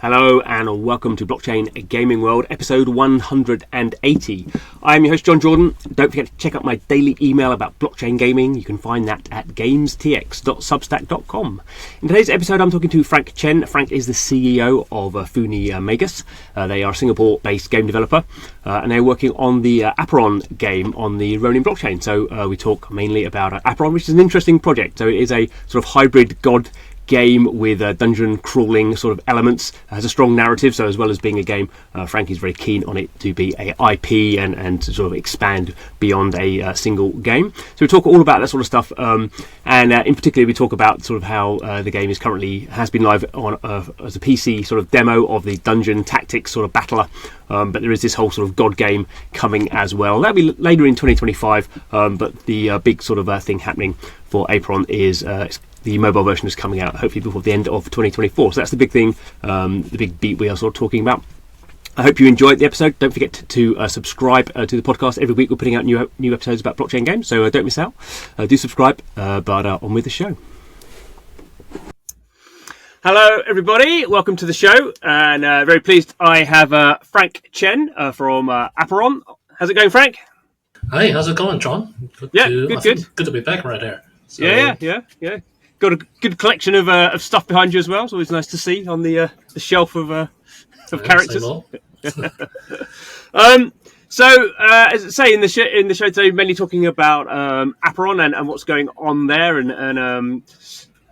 Hello and welcome to Blockchain Gaming World, episode 180. I'm your host, John Jordan. Don't forget to check out my daily email about blockchain gaming. You can find that at gamestx.substack.com. In today's episode, I'm talking to Frank Chen. Frank is the CEO of Funi Magus. They are a Singapore-based game developer, and they're working on the Apeiron game on the Ronin blockchain. So we talk mainly about Apeiron, which is an interesting project. So it is a sort of hybrid god game with dungeon crawling sort of elements. It has a strong narrative, so as well as being a game, Frank is very keen on it to be a IP and to sort of expand beyond a single game. So we talk all about that sort of stuff, and in particular we talk about sort of how the game is currently has been live on as a PC sort of demo of the dungeon tactics sort of battler, but there is this whole sort of god game coming as well. That'll be later in 2025, but the big sort of thing happening for Apeiron is the mobile version is coming out hopefully before the end of 2024. So that's the big thing, the big beat we are sort of talking about. I hope you enjoyed the episode. Don't forget to subscribe to the podcast. Every week we're putting out new episodes about blockchain games, so don't miss out. Do subscribe, but on with the show. Hello everybody, welcome to the show, and very pleased I have Frank Chen from Apeiron. How's it going, Frank? Hi, how's it going, John? Good. Good to be back right there. So, Yeah. Got a good collection of stuff behind you as well. It's always nice to see on the shelf of characters. So, as I say in the show today, mainly talking about Apeiron and what's going on there, and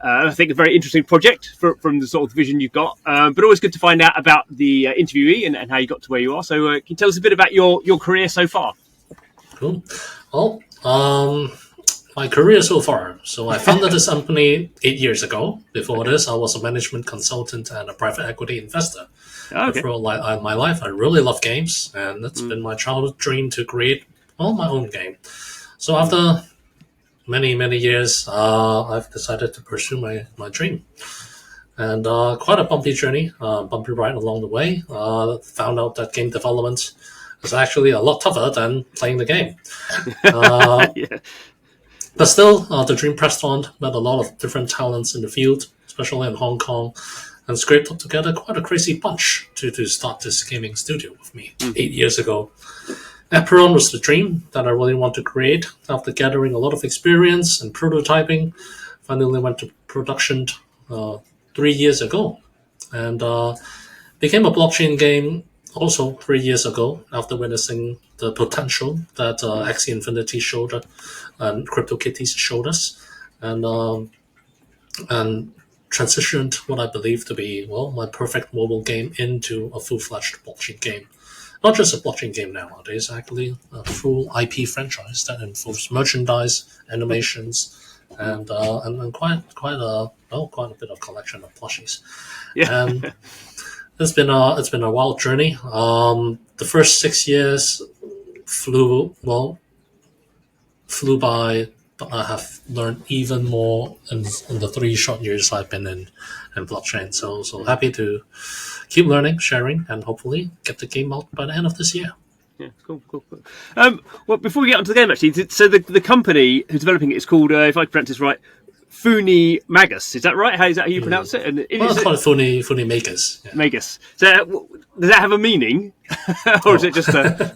I think a very interesting project from the sort of vision you've got. But always good to find out about the interviewee and how you got to where you are. So, can you tell us a bit about your career so far? Cool. Well, my career so far. So I founded this company 8 years ago. Before this, I was a management consultant and a private equity investor. Okay. For my life, I really love games, and it's been my childhood dream to create my own game. So after many years, I've decided to pursue my dream. And quite a bumpy journey, bumpy ride along the way. Found out that game development is actually a lot tougher than playing the game. Yeah. But still, the dream pressed on, met a lot of different talents in the field, especially in Hong Kong, and scraped up together quite a crazy bunch to start this gaming studio with me 8 years ago. Apeiron was the dream that I really want to create. After gathering a lot of experience and prototyping, finally went to production 3 years ago, and became a blockchain game also 3 years ago, after witnessing the potential that Axie Infinity showed and CryptoKitties showed us, and transitioned what I believe to be, my perfect mobile game into a full-fledged blockchain game. Not just a blockchain game nowadays, actually a full IP franchise that involves merchandise, animations, and quite a bit of collection of plushies. Yeah. And it's been a wild journey. The first 6 years flew by, but I have learned even more in the 3 short years I've been in blockchain. So happy to keep learning, sharing, and hopefully get the game out by the end of this year. Yeah, cool. Well, before we get onto the game, actually, so the company who's developing it is called, if I pronounce this right, Funi Magus. Is that right? Is that how you pronounce it? And it's called Funi Magus. Yeah. Magus. So does that have a meaning, or is it just a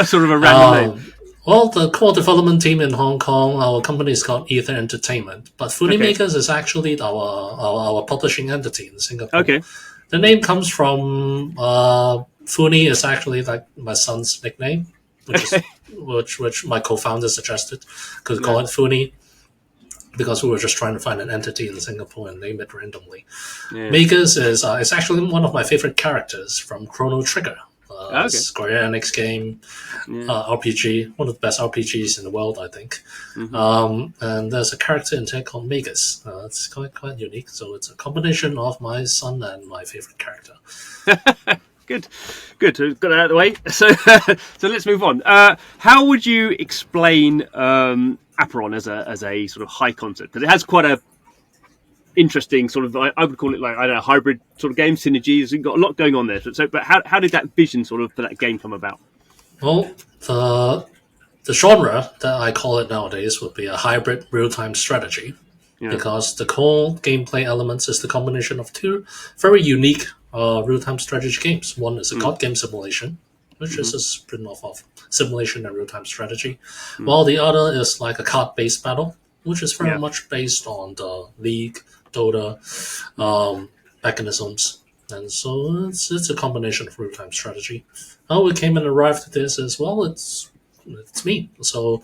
sort of a random name? Well, the core development team in Hong Kong, our company is called Ether Entertainment, but Funi Magus is actually our publishing entity in Singapore. Okay. The name comes from Funi is actually like my son's nickname, which my co-founder suggested, because call it Funi, because we were just trying to find an entity in Singapore and name it randomly. Yeah. Magus is it's actually one of my favorite characters from Chrono Trigger. Square Enix game, RPG, one of the best RPGs in the world, I think. Mm-hmm. And there's a character in there called Magus. It's quite unique. So it's a combination of my son and my favorite character. Good. Got it out of the way. So let's move on. How would you explain Apeiron as a sort of high concept? Because it has quite a interesting sort of, I would call it like, I don't know, hybrid sort of game synergies. You've got a lot going on there. So, but how did that vision sort of for that game come about? Well, the genre that I call it nowadays would be a hybrid real-time strategy, because the core gameplay elements is the combination of two very unique real-time strategy games. One is a card game simulation, which is a spin-off of simulation and real-time strategy, while the other is like a card-based battle, which is very much based on the League, Dota mechanisms. And so it's a combination of real-time strategy. How we came and arrived at this as well, it's me. So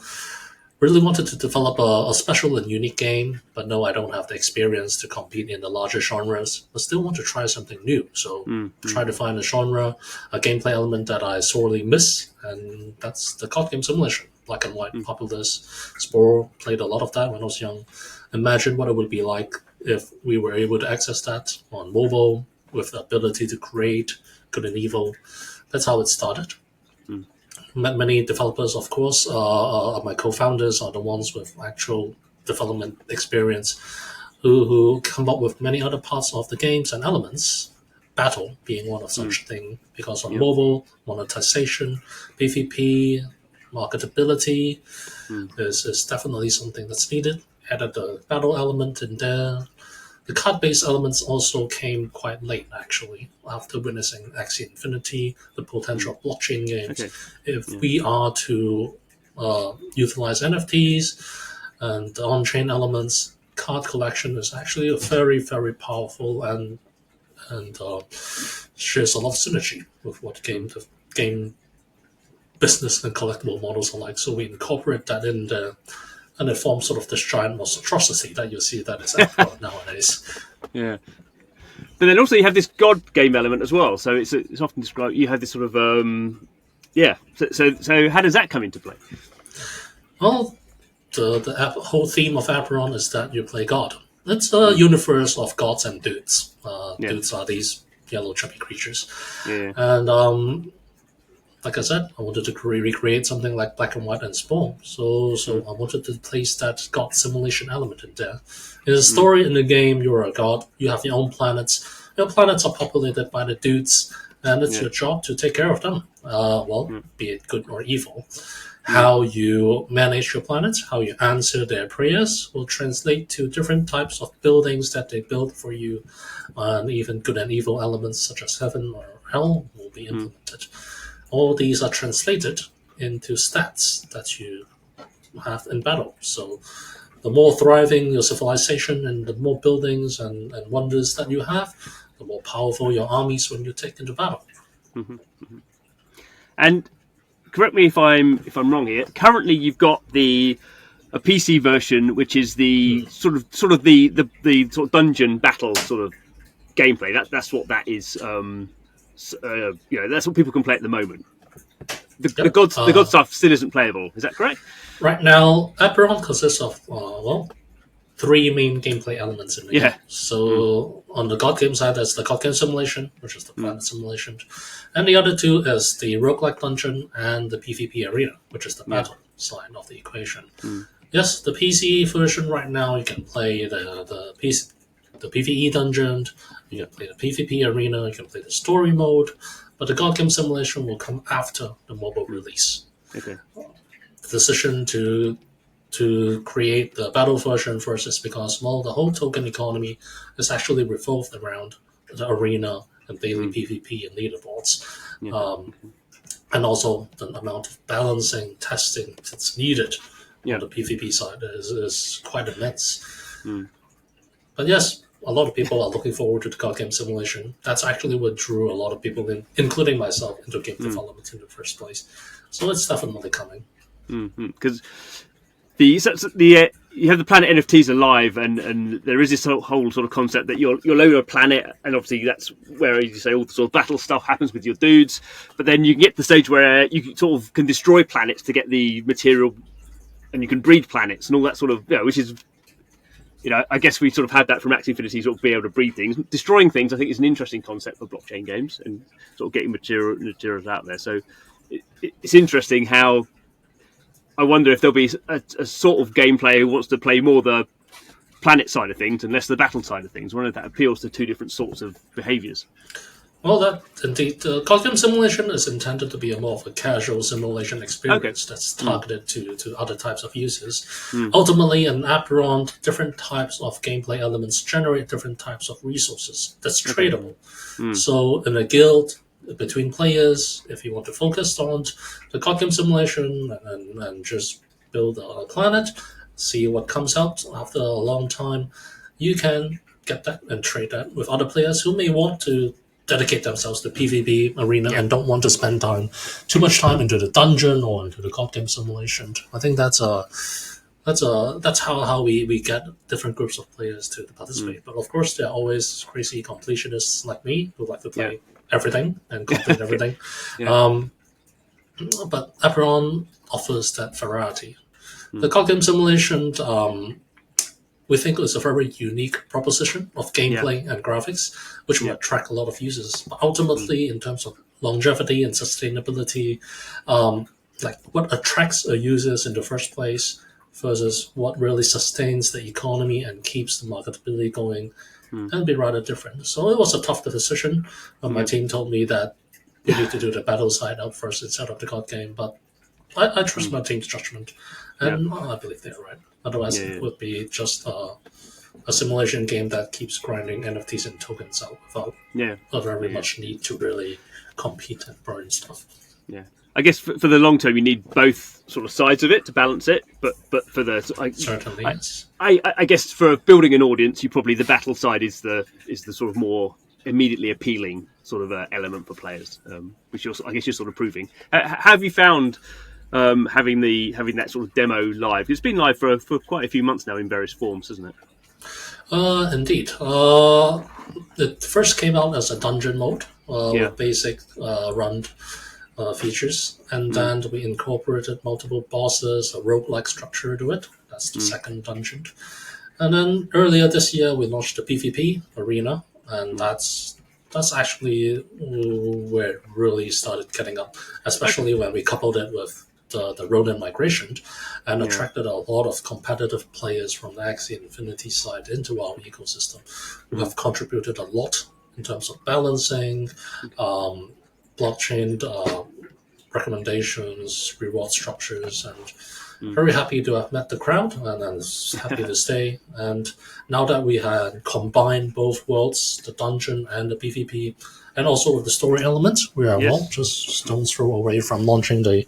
really wanted to develop a special and unique game, but no, I don't have the experience to compete in the larger genres, but still want to try something new. So try to find a genre, a gameplay element that I sorely miss, and that's the card game simulation. Black and White, Populous, Spore, played a lot of that when I was young. Imagine what it would be like if we were able to access that on mobile with the ability to create good and evil. That's how it started. Many developers, of course, my co-founders are the ones with actual development experience who come up with many other parts of the games and elements, battle being one of such thing, because on mobile, monetization, PvP, marketability is definitely something that's needed. Added the battle element in there. The card-based elements also came quite late, actually, after witnessing Axie Infinity, the potential of blockchain games. If we are to utilize NFTs and the on-chain elements, card collection is actually a very, very powerful and shares a lot of synergy with what game business and collectible models are like. So we incorporate that in there. And it forms sort of this giant monstrosity that you see that is Aperion nowadays. Yeah. But then also you have this God game element as well. So it's often described, you have this sort of, So how does that come into play? Well, the whole theme of Aperion is that you play God. It's a universe of gods and dudes. Dudes are these yellow chubby creatures. Yeah. And like I said, I wanted to recreate something like Black and White and Spore. So I wanted to place that god simulation element in there. In the story in the game, you're a god. You have your own planets. Your planets are populated by the dudes, and it's your job to take care of them. Be it good or evil. How you manage your planets, how you answer their prayers will translate to different types of buildings that they build for you. And even good and evil elements such as heaven or hell will be implemented. All these are translated into stats that you have in battle. So the more thriving your civilization and the more buildings and wonders that you have, the more powerful your armies when you take into battle. And correct me if I'm wrong here. Currently, you've got a PC version, which is the sort of the sort of dungeon battle sort of gameplay. That's what that is. That's what people can play at the moment. The god stuff still isn't playable. Is that correct? Right now, Apeiron consists of three main gameplay elements in the game. So on the god game side, there's the god game simulation, which is the planet simulation, and the other two is the roguelike dungeon and the PvP arena, which is the battle side of the equation. Yes, the PC version right now you can play the PvE dungeon, you can play the PvP arena, you can play the story mode, but the god game simulation will come after the mobile release. Okay. The decision to create the battle version first is because, the whole token economy is actually revolved around the arena and daily PvP and leaderboards. And also the amount of balancing, testing that's needed on the PvP side is quite immense. But yes, a lot of people are looking forward to the card game simulation. That's actually what drew a lot of people in, including myself, into game development in the first place. So it's definitely coming. Because you have the planet NFTs alive, and there is this whole sort of concept that you're load a planet, and obviously that's where, as you say, all the sort of battle stuff happens with your dudes. But then you can get to the stage where you sort of can destroy planets to get the material, and you can breed planets and all that sort of, which is, I guess we sort of had that from Axie Infinity, sort of be able to breed things. Destroying things, I think, is an interesting concept for blockchain games and sort of getting materials out there. So it's interesting how. I wonder if there'll be a sort of gameplay who wants to play more the planet side of things and less the battle side of things. I wonder if that appeals to two different sorts of behaviours. Well, that indeed, card game simulation is intended to be a more of a casual simulation experience that's targeted to other types of users. Ultimately, in Apeiron, different types of gameplay elements generate different types of resources that's tradable. So, in a guild, between players, if you want to focus on the card game simulation and just build a planet, see what comes out after a long time, you can get that and trade that with other players who may want to dedicate themselves to PvP arena and don't want to spend too much time into the dungeon or into the card game simulation. I think that's how we get different groups of players to participate. But of course, there are always crazy completionists like me who like to play everything and complete everything. But Apeiron offers that variety. The card game simulation, we think is a very unique proposition of gameplay and graphics, which will attract a lot of users. But ultimately, in terms of longevity and sustainability, like what attracts users in the first place versus what really sustains the economy and keeps the marketability going, can be rather different. So it was a tough decision. My team told me that we need to do the battle side out first instead of the card game, but I trust my team's judgment, and I believe they're right. Otherwise, it would be just a simulation game that keeps grinding NFTs and tokens out without very much need to really compete and burn stuff. Yeah, I guess for the long term, you need both sort of sides of it to balance it. But for the certainly, yes. I guess for building an audience, you probably the battle side is the sort of more immediately appealing sort of element for players, which I guess you're sort of proving. Have you found? Having that sort of demo live. It's been live for quite a few months now in various forms, hasn't it? Indeed. It first came out as a dungeon mode with basic run features, and then we incorporated multiple bosses, a roguelike structure to it. That's the second dungeon. And then earlier this year, we launched the PvP arena, and that's actually where it really started getting up, especially when we coupled it with the Ronin migration and attracted a lot of competitive players from the Axie Infinity side into our ecosystem who have contributed a lot in terms of balancing, blockchain recommendations, reward structures, and very happy to have met the crowd and happy to stay. And now that we had combined both worlds, the dungeon and the PvP, and also with the story elements, we are just stone's throw away from launching a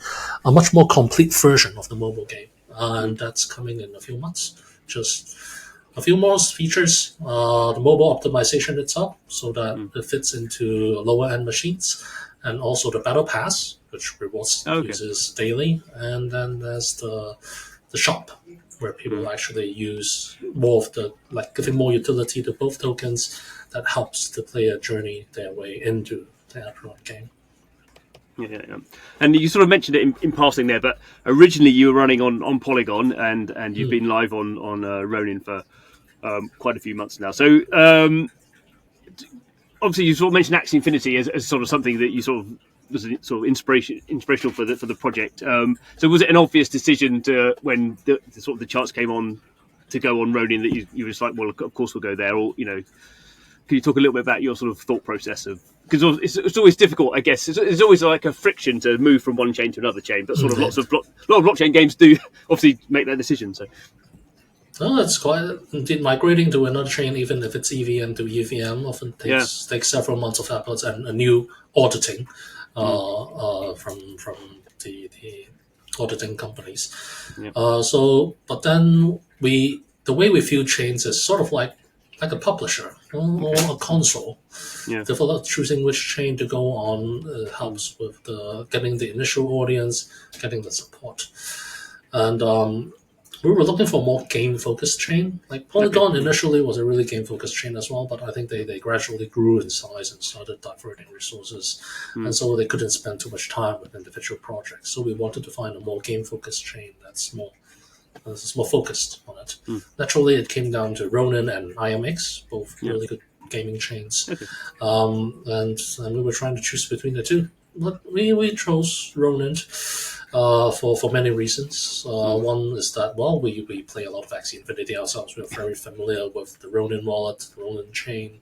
much more complete version of the mobile game. And that's coming in a few months. Just a few more features, the mobile optimization itself, so that it fits into lower end machines, and also the battle pass, which rewards users daily. And then there's the shop, where people actually use more of giving more utility to both tokens that helps the player journey their way into the Apeiron game. Yeah. And you sort of mentioned it in passing there, but originally you were running on Polygon, and you've been live on Ronin for quite a few months now. So obviously you sort of mentioned Axie Infinity as sort of something that you sort of was sort of inspirational for the project. So was it an obvious decision when the chance came on to go on Ronin that you were just like, well, of course we'll go there, or can you talk a little bit about your sort of thought process of, because it's always difficult, I guess. It's always like a friction to move from one chain to another chain, but sort of a lot of blockchain games do obviously make that decision. So, it's quite indeed migrating to another chain, even if it's EVM to EVM, often takes several months of efforts and a new auditing from the auditing companies. But then the way we view chains is sort of like a publisher or a console. Developer choosing which chain to go on helps with getting the initial audience, getting the support. And we were looking for a more game-focused chain. Like Polygon initially was a really game-focused chain as well, but I think they gradually grew in size and started diverting resources. And so they couldn't spend too much time with individual projects. So we wanted to find a more game-focused chain that's more focused on it. Naturally, it came down to Ronin and IMX, both really good gaming chains. And we were trying to choose between the two. But we chose Ronin for many reasons. One is that, we play a lot of Axie Infinity ourselves. We're very familiar with the Ronin wallet, the Ronin chain.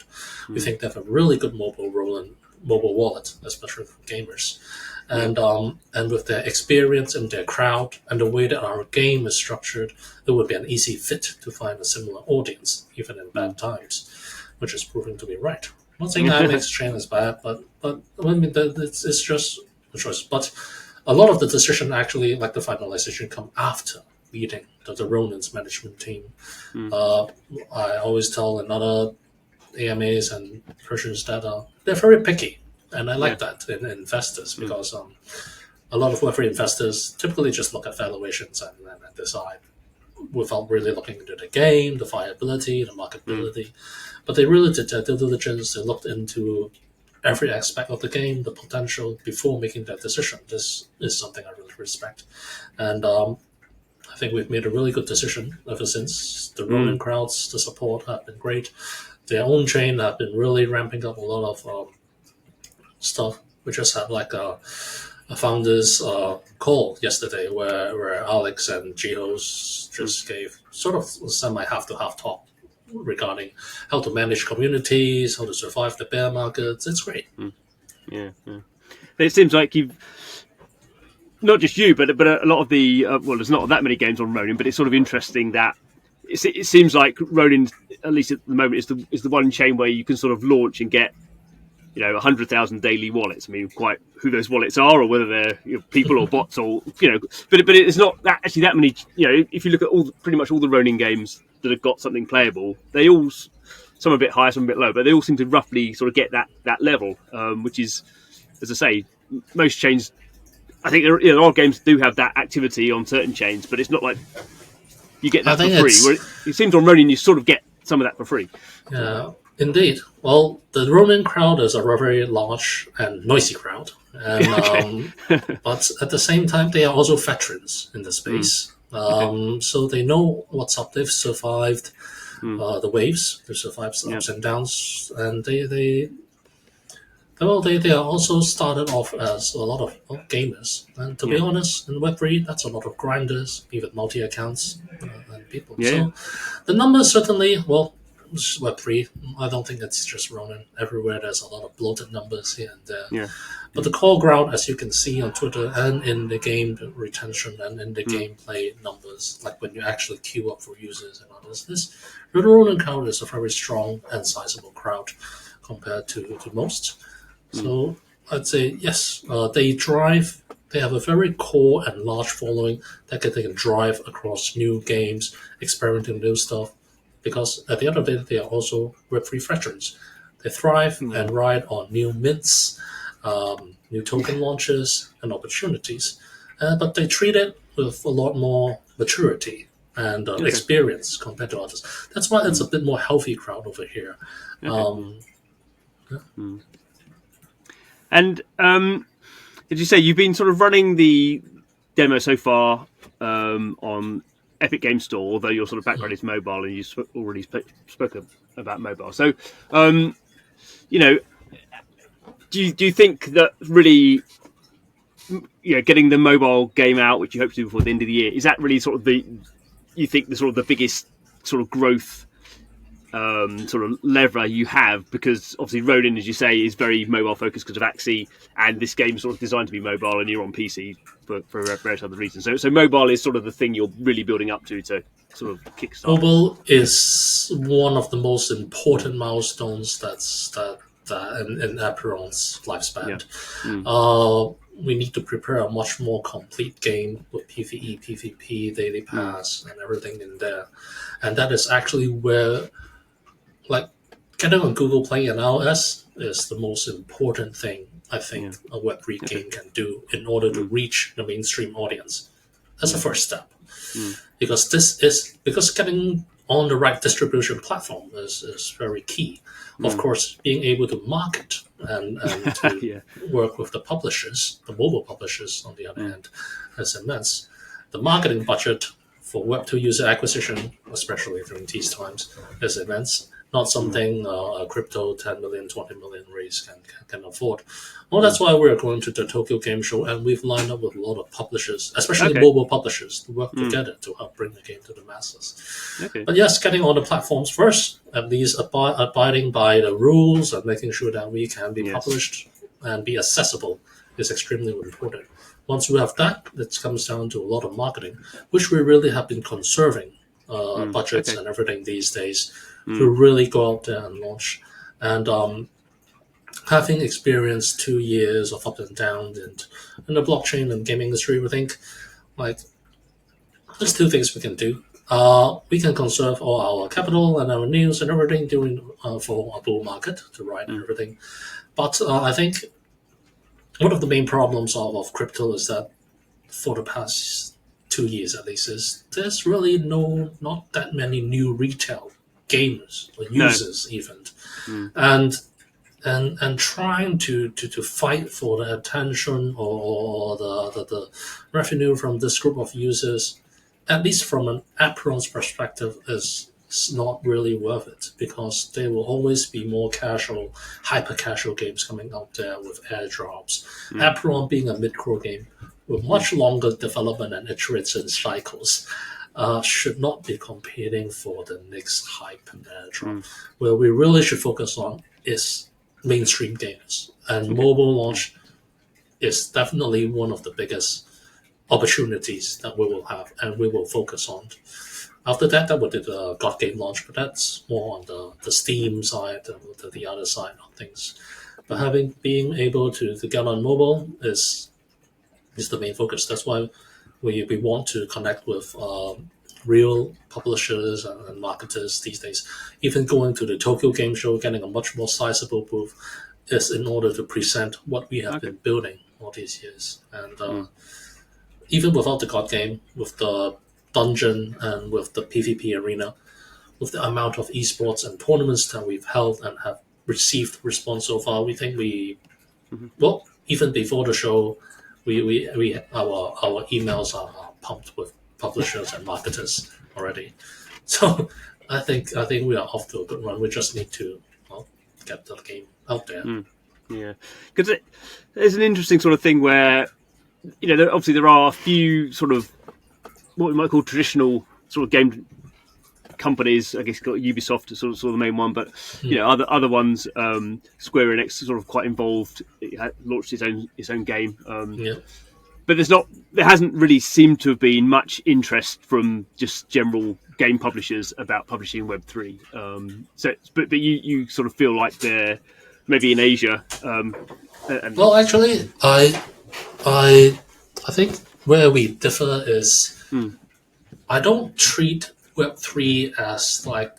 We think they have a really good mobile mobile wallet, especially for gamers. And with their experience and their crowd and the way that our game is structured, it would be an easy fit to find a similar audience, even in bad times, which is proving to be right. I'm not saying Apex Chain is bad, but I mean, it's just a choice. But a lot of the decision actually, like the finalization, come after meeting the Ronin's management team. I always tell another AMAs and Persians that they're very picky. And I like that in investors because a lot of Web3 investors typically just look at valuations and decide without really looking into the game, the viability, the marketability. But they really did their due diligence. They looked into every aspect of the game, the potential, before making that decision. This is something I really respect. And I think we've made a really good decision ever since. The Ronin crowds, the support have been great. Their own chain have been really ramping up a lot of stuff. We just had like a founders call yesterday where Alex and Geos just gave sort of semi half to half talk regarding how to manage communities, how to survive the bear markets. It's great. Yeah. It seems like you've not just you, but a lot of the well, there's not that many games on Ronin, but it's sort of interesting that it seems like Ronin, at least at the moment, is the one chain where you can sort of launch and get 100,000 daily wallets. I mean, quite who those wallets are, or whether they're people or bots, or but it's not actually that many. If you look at pretty much all the Ronin games that have got something playable, they all, some a bit higher, some a bit low, but they all seem to roughly sort of get that level, which is, as I say, most chains. I think a lot of games do have that activity on certain chains, but it's not like you get that for free. Where it seems on Ronin you sort of get some of that for free. Yeah. Indeed. Well, the Ronin crowd is a very large and noisy crowd, and but at the same time, they are also veterans in the space. So they know what's up. They've survived the waves. They've survived the ups and downs, and they are also started off as a lot of gamers. And to be honest, in Web3, that's a lot of grinders, even multi-accounts and people. So the numbers certainly, Web3, I don't think it's just Ronin. Everywhere there's a lot of bloated numbers here and there. But the core ground, as you can see on Twitter and in the game retention and in the gameplay numbers, like when you actually queue up for users and others, the Ronin crowd is a very strong and sizable crowd compared to most. So I'd say yes, they have a very core and large following that they can drive across new games, experimenting new stuff. Because at the end of the day, they are also Web3 veterans. They thrive and ride on new mints, new token launches, and opportunities. But they treat it with a lot more maturity and experience compared to others. That's why it's a bit more healthy crowd over here. And did you say you've been sort of running the demo so far on Epic Game Store, although your sort of background is mobile and you already spoken about mobile. So, do you think that really, getting the mobile game out, which you hope to do before the end of the year, is that really sort of the biggest sort of growth sort of lever you have? Because obviously Ronin, as you say, is very mobile focused because of Axie, and this game is sort of designed to be mobile, and you're on PC for various other reasons. So mobile is sort of the thing you're really building up to sort of kickstart. Mobile is one of the most important milestones that in Aperion's lifespan. We need to prepare a much more complete game with PvE, PvP, Daily Pass, and everything in there. And that is actually where, like, getting on Google Play and iOS is the most important thing I think a Web3 game can do in order to reach the mainstream audience. That's the first step. Because getting on the right distribution platform is very key. Of course, being able to market and to work with the publishers, the mobile publishers on the other hand, is immense. The marketing budget for Web2 user acquisition, especially during these times, is immense. Not something a crypto 10 million, 20 million raise can afford. Well, that's why we're going to the Tokyo Game Show, and we've lined up with a lot of publishers, especially mobile publishers, to work together to help bring the game to the masses. But yes, getting on the platforms first, at least abiding by the rules and making sure that we can be published and be accessible is extremely important. Once we have that, it comes down to a lot of marketing, which we really have been conserving budgets and everything these days to really go out there and launch. And having experienced 2 years of up and down in the blockchain and gaming industry, we think like there's 2 things we can do. We can conserve all our capital and our news and everything during for a bull market to ride and everything. But I think one of the main problems of crypto is that for the past 2 years at least is there's really not that many new retail gamers or users even, and trying to fight for the attention or the revenue from this group of users, at least from an Aperion's perspective, is not really worth it, because there will always be more casual, hyper casual games coming out there with airdrops. Apeiron being a mid-core game with much longer development and iteration cycles, should not be competing for the next hype and airdrop. Where we really should focus on is mainstream games, and mobile launch is definitely one of the biggest opportunities that we will have, and we will focus on. After that, that would be the God game launch, but that's more on the Steam side, the other side of things. But being able to get on mobile is the main focus. That's why we want to connect with real publishers and marketers these days. Even going to the Tokyo Game Show, getting a much more sizable booth, is in order to present what we have been building all these years. And even without the God game, with the dungeon and with the PvP arena, with the amount of esports and tournaments that we've held and have received response so far, we think well, even before the show, our emails are pumped with publishers and marketers already. So I think we are off to a good run. We just need to get the game out there. Yeah, because there's an interesting sort of thing where, obviously there are a few sort of what we might call traditional sort of game companies. I guess got Ubisoft as sort of the main one, but other ones, Square Enix is sort of quite involved. It launched its own game. But there hasn't really seemed to have been much interest from just general game publishers about publishing Web3. But you sort of feel like they're maybe in Asia. Well, actually, I think where we differ is I don't treat Web3 as like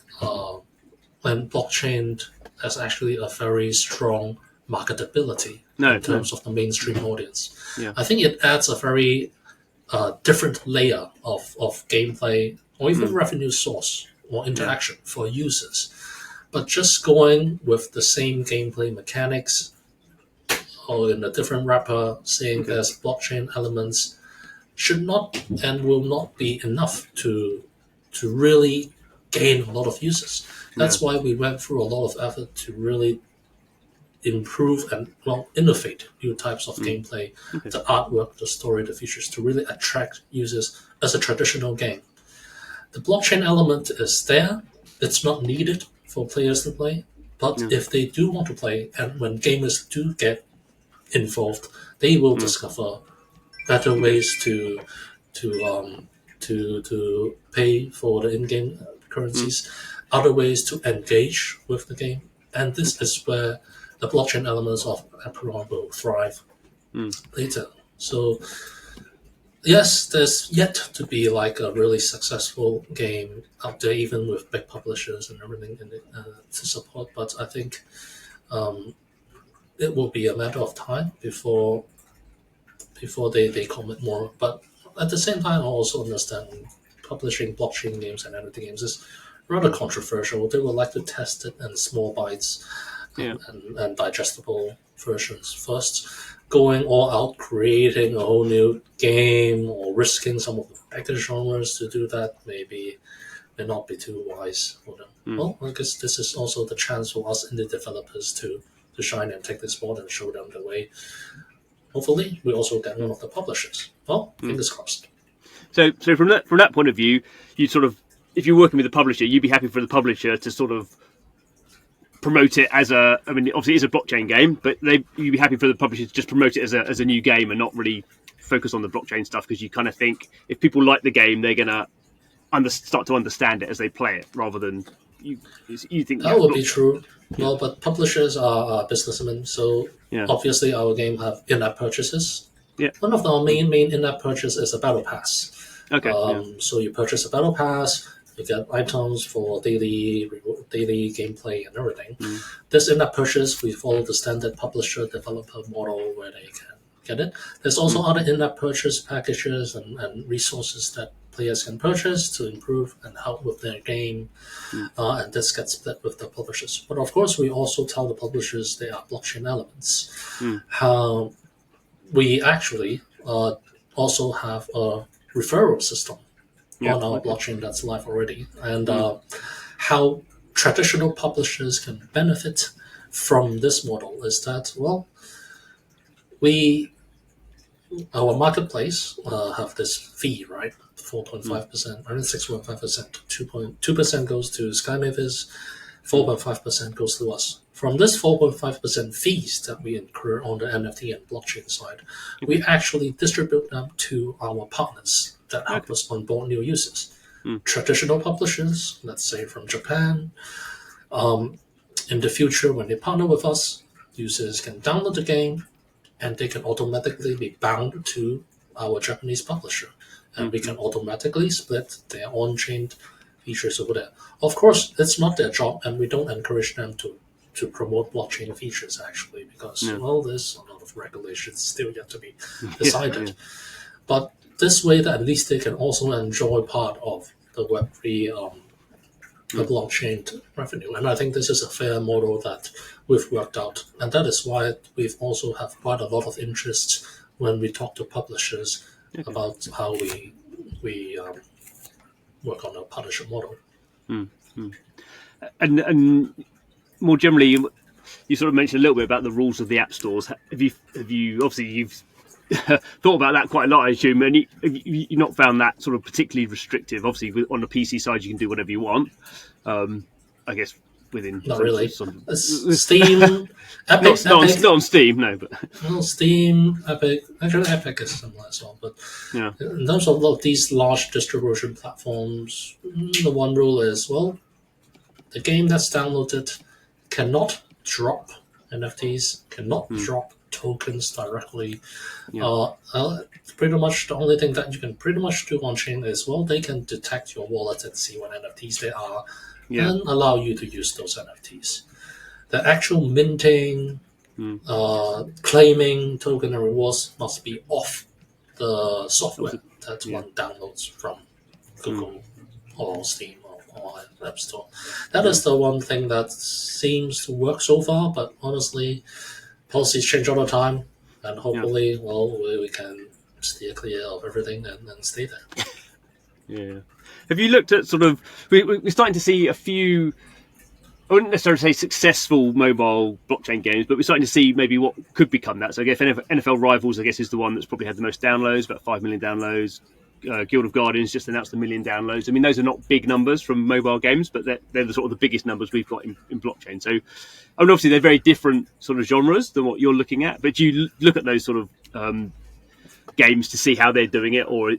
when blockchain has actually a very strong marketability in terms of the mainstream audience. I think it adds a very different layer of gameplay or even revenue source or interaction for users. But just going with the same gameplay mechanics or in a different wrapper, saying there's blockchain elements, should not and will not be enough to really gain a lot of users. That's why we went through a lot of effort to really improve and innovate new types of gameplay, the artwork, the story, the features, to really attract users as a traditional game. The blockchain element is there. It's not needed for players to play, but if they do want to play, and when gamers do get involved, they will discover better ways to pay for the in-game currencies, other ways to engage with the game, and this is where the blockchain elements of Apeiron will thrive later. So yes, there's yet to be like a really successful game out there, even with big publishers and everything in it, to support. But I think it will be a matter of time before they commit more. But at the same time, I also understand publishing blockchain games and NFT games is rather controversial. They would like to test it in small bites and digestible versions first. Going all out, creating a whole new game or risking some of the bigger genres to do that may not be too wise for them. Well, I guess this is also the chance for us indie developers to shine and take this board and show them the way. Hopefully, we also get one of the publishers. Well, fingers crossed. So from that point of view, you sort of, if you're working with a publisher, you'd be happy for the publisher to sort of promote it as a. I mean, obviously it's a blockchain game, but you'd be happy for the publisher to just promote it as a new game and not really focus on the blockchain stuff, because you kind of think if people like the game, they're gonna start to understand it as they play it, rather than you think that would be true. Well, but publishers are businessmen, so obviously our game have in-app purchases. Yeah. One of our main in-app purchase is a battle pass. Okay. So you purchase a battle pass, you get items for daily gameplay and everything. This in-app purchase, we follow the standard publisher-developer model where they can get it. There's also other in-app purchase packages and resources that players can purchase to improve and help with their game, and this gets split with the publishers. But of course, we also tell the publishers there are blockchain elements. How we actually also have a referral system on our blockchain that's live already, and how traditional publishers can benefit from this model is that, well, our marketplace have this fee, right? 4.5%, I mean 6.5%, 2% goes to SkyMavis, 4.5% goes to us. From this 4.5% fees that we incur on the NFT and blockchain side, we actually distribute them to our partners that help us onboard new users. Traditional publishers, let's say from Japan, in the future when they partner with us, users can download the game and they can automatically be bound to our Japanese publisher. And we can automatically split their on-chain features over there. Of course, it's not their job, and we don't encourage them to promote blockchain features, actually, because, well, there's a lot of regulations still yet to be decided. But this way, that at least they can also enjoy part of the Web3 the blockchain revenue. And I think this is a fair model that we've worked out. And that is why we've also have quite a lot of interest when we talk to publishers about how we work on a partnership model. And more generally, you sort of mentioned a little bit about the rules of the app stores. Have you obviously you've thought about that quite a lot, I assume, and you've not found that sort of particularly restrictive? Obviously, on the PC side, you can do whatever you want. I guess within not really Steam, Epic, not on Steam, no, but well, Steam, Epic. Actually, Epic is similar as well. But in terms of these large distribution platforms, the one rule is, well, the game that's downloaded cannot drop NFTs, cannot drop tokens directly. Pretty much the only thing that you can pretty much do on chain is, well, they can detect your wallet and see what NFTs they are and allow you to use those NFTs. The actual minting, claiming token and rewards must be off the software that one downloads from Google or Steam or App Store. That is the one thing that seems to work so far, but honestly, policies change all the time, and hopefully, we can steer clear of everything and stay there. Have you looked at sort of? We're starting to see a few. I wouldn't necessarily say successful mobile blockchain games, but we're starting to see maybe what could become that. So I guess NFL Rivals, I guess, is the one that's probably had the most downloads, about 5 million downloads. Guild of Guardians just announced 1 million downloads. I mean, those are not big numbers from mobile games, but they're the sort of the biggest numbers we've got in blockchain. So, I mean, obviously they're very different sort of genres than what you're looking at. But do you look at those sort of games to see how they're doing it, or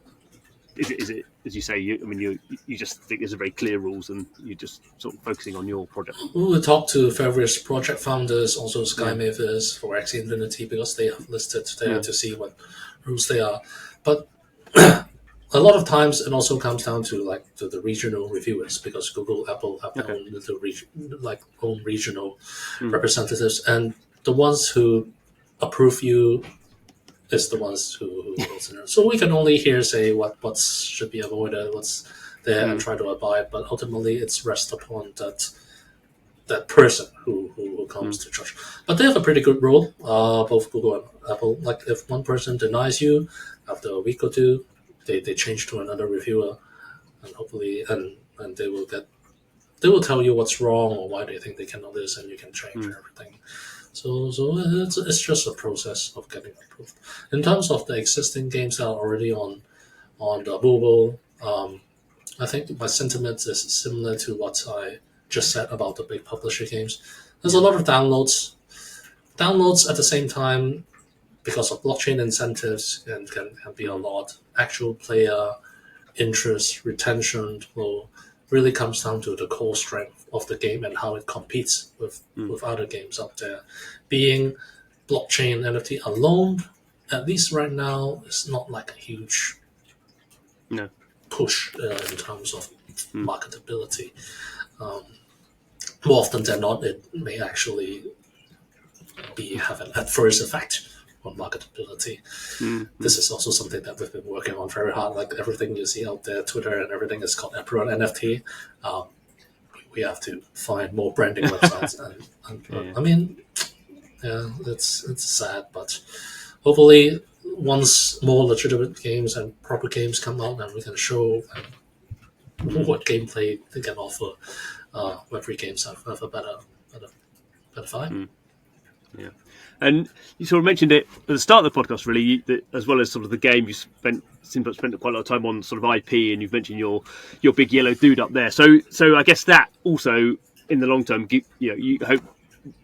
is it as you say? You just think there's a very clear rules, and you're just sort of focusing on your project. We talk to various project founders, also SkyMavis for Axie Infinity, because they have listed there to see what rules they are. But a lot of times it also comes down to the regional reviewers, because Google, Apple have their own regional representatives, and the ones who approve you is the ones who so we can only here say what should be avoided, what's there, and try to abide. But ultimately, it's rest upon that person who comes to judge. But they have a pretty good rule, both Google and Apple. Like if one person denies you after a week or two, they change to another reviewer, and hopefully and they will tell you what's wrong or why they think they cannot do this, and you can change everything. So it's just a process of getting approved. In terms of the existing games that are already on the mobile, I think my sentiment is similar to what I just said about the big publisher games. There's a lot of downloads. Downloads at the same time, because of blockchain incentives, and can be a lot. Actual player interest, retention will really comes down to the core strength of the game and how it competes with other games out there. Being blockchain NFT alone, at least right now, is not like a huge push in terms of marketability. More often than not, it may actually have an adverse effect on marketability. This is also something that we've been working on very hard. Like everything you see out there, Twitter and everything is called Aperion NFT. We have to find more branding websites. I mean, it's sad, but hopefully once more legitimate games and proper games come out, and we can show what gameplay they can offer, Web3 games have a better vibe. Yeah, and you sort of mentioned it at the start of the podcast, really, that as well as sort of the game, you spent quite a lot of time on sort of IP, and you've mentioned your big yellow dude up there. So I guess that also, in the long term, you hope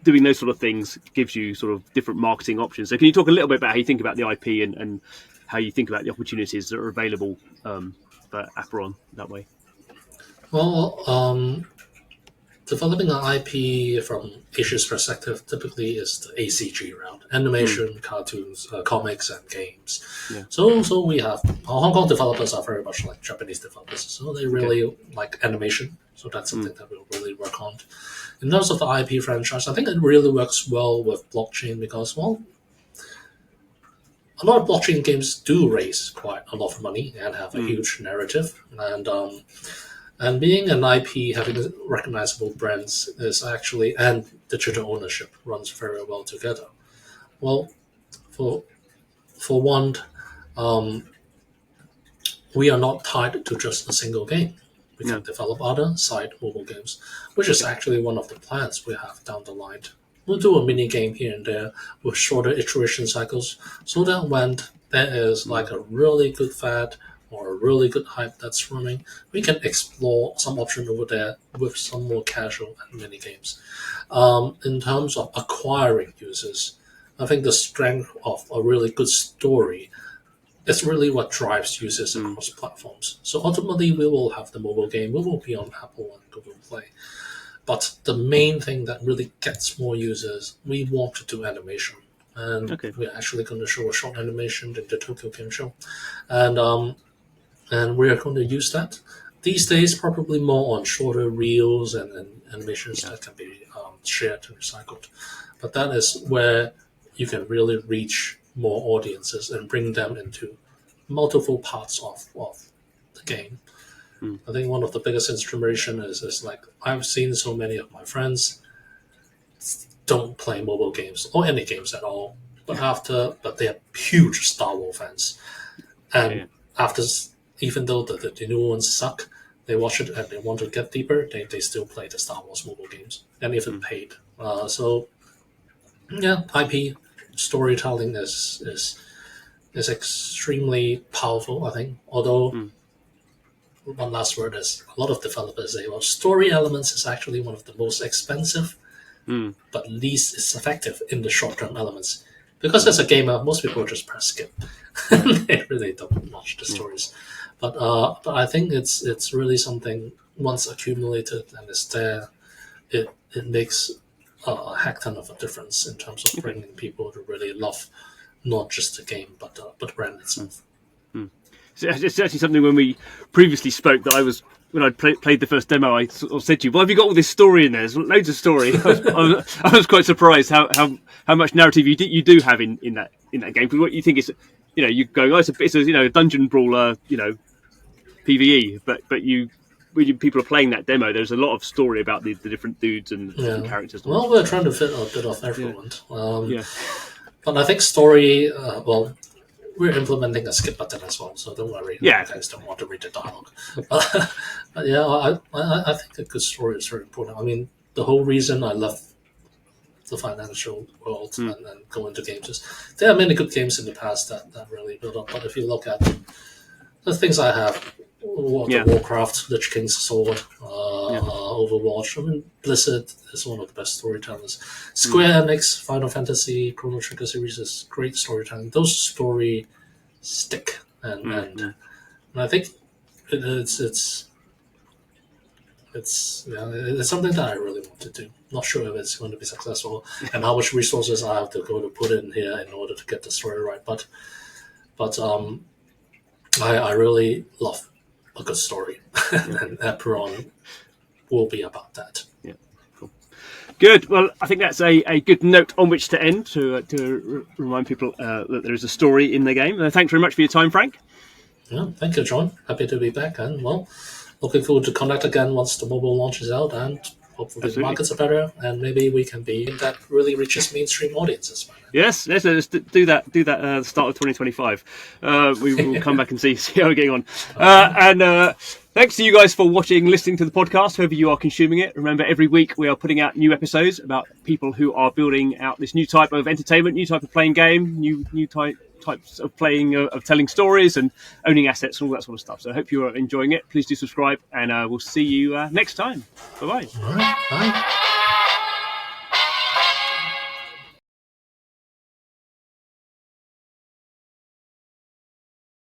doing those sort of things gives you sort of different marketing options. So can you talk a little bit about how you think about the IP and how you think about the opportunities that are available for Apeiron that way? Well, developing an IP from Asia's perspective typically is the ACG route: animation, cartoons, comics, and games. Yeah. So we have Hong Kong developers are very much like Japanese developers, so they really like animation. So that's something that we'll really work on. In terms of the IP franchise, I think it really works well with blockchain because, well, a lot of blockchain games do raise quite a lot of money and have a huge narrative. And being an IP, having recognizable brands is actually, and digital ownership runs very well together. Well, for one, we are not tied to just a single game. We can develop other side mobile games, which is actually one of the plans we have down the line. We'll do a mini game here and there with shorter iteration cycles, so that when there is like a really good fad or a really good hype that's running, we can explore some option over there with some more casual and mini games. In terms of acquiring users, I think the strength of a really good story is really what drives users across platforms. So ultimately, we will have the mobile game. We will be on Apple and Google Play. But the main thing that really gets more users, we want to do animation. And we're actually going to show a short animation in the Tokyo Game Show. And we're going to use that. These days, probably more on shorter reels and animations that can be shared and recycled. But that is where you can really reach more audiences and bring them into multiple parts of the game. I think one of the biggest inspiration is like I've seen so many of my friends don't play mobile games or any games at all, but they are huge Star Wars fans, and after, even though the new ones suck, they watch it and they want to get deeper. They still play the Star Wars mobile games and even paid. So IP storytelling is extremely powerful, I think. Although one last word is a lot of developers say, well, story elements is actually one of the most expensive, but least is effective in the short-term elements. Because as a gamer, most people just press skip. They really don't watch the stories. But I think it's really something, once accumulated and it's there, it makes a heck ton of a difference in terms of bringing people to really love not just the game, but the brand itself. So it's actually something when we previously spoke that when I played the first demo, I sort of said to you, "Well, have you got all this story in there? There's loads of story." I was quite surprised how much narrative you do have in that game. Because what you think is, you're going, it's a dungeon brawler, PVE, but when people are playing that demo, there's a lot of story about the different dudes and the different characters. Well, we're trying to fit a bit of everyone. But I think story, we're implementing a skip button as well, so don't worry. You guys don't want to read the dialogue. But I think a good story is very important. I mean, the whole reason I love the financial world and go into games is there are many good games in the past that really build up. But if you look at the things I have, World of Warcraft, Lich King's Sword, Overwatch. I mean, Blizzard is one of the best storytellers. Square Enix, Final Fantasy, Chrono Trigger series is great storytelling. Those story stick, and I think it's something that I really want to do. Not sure if it's going to be successful and how much resources I have to go to put in here in order to get the story right. But I really love a good story, and Apeiron will be about that. Yeah, cool. Good. Well, I think that's a good note on which to end to remind people that there is a story in the game. Thanks very much for your time, Frank. Yeah, thank you, John. Happy to be back, and looking forward to connect again once the mobile launches out, and hopefully the markets are better, and maybe we can be in that really reaches mainstream audiences. Yes, let's do that. Do that at the start of 2025. We will come back and see how we're getting on. And thanks to you guys for watching, listening to the podcast, whoever you are consuming it. Remember, every week we are putting out new episodes about people who are building out this new type of entertainment, new type of playing game, new types of playing, of telling stories and owning assets and all that sort of stuff. So I hope you are enjoying it. Please do subscribe, and we'll see you next time. Bye-bye. All right. Bye.